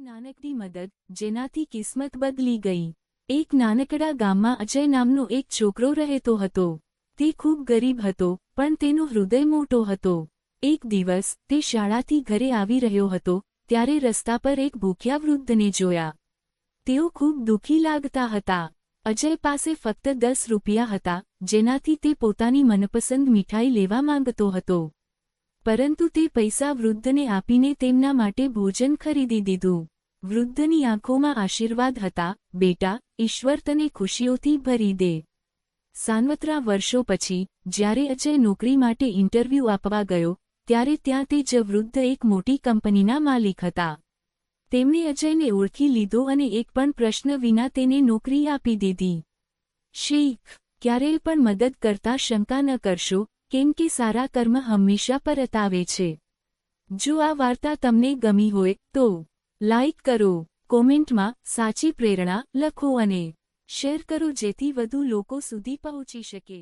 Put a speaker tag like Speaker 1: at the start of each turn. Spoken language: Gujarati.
Speaker 1: નાનકડી મદદ જેનાથી કિસ્મત બદલી ગઈ। એક નાનકડા ગામમાં અજય નામનો એક છોકરો રહેતો હતો। તે ખૂબ ગરીબ હતો, પણ તેનો હૃદય મોટો હતો। એક દિવસ તે શાળાથી ઘરે આવી રહ્યો હતો ત્યારે રસ્તા પર એક ભૂખ્યા વૃદ્ધને જોયા। તેઓ ખૂબ દુઃખી લાગતા હતા। અજય પાસે ફક્ત 10 રૂપિયા હતા, જેનાથી તે પોતાની મનપસંદ મીઠાઈ લેવા માંગતો હતો। પરંતુ તે પૈસા વૃદ્ધને આપીને તેમના માટે ભોજન ખરીદી દીધું। વૃદ્ધની આંખોમાં આશીર્વાદ હતા, બેટા, ઈશ્વર તને ખુશીઓથી ભરી દે। સાનવત્રા વર્ષો પછી જ્યારે અજય નોકરી માટે ઇન્ટરવ્યૂ આપવા ગયો ત્યારે ત્યાં તે જ વૃદ્ધ એક મોટી કંપનીના માલિક હતા। તેમણે અજયને ઓળખી લીધો અને એક પણ પ્રશ્ન વિના તેને નોકરી આપી દીધી। શીખ: ક્યારેય પણ મદદ કરતા શંકા ન કરશો, કેમ કે સારા કર્મ હંમેશા પરત આવે છે। જો આ વાર્તા તમને ગમી હોય તો લાઇક કરો, કોમેન્ટમાં સાચી પ્રેરણા લખો અને શેર કરો જેથી વધુ લોકો સુધી પહોંચી શકે।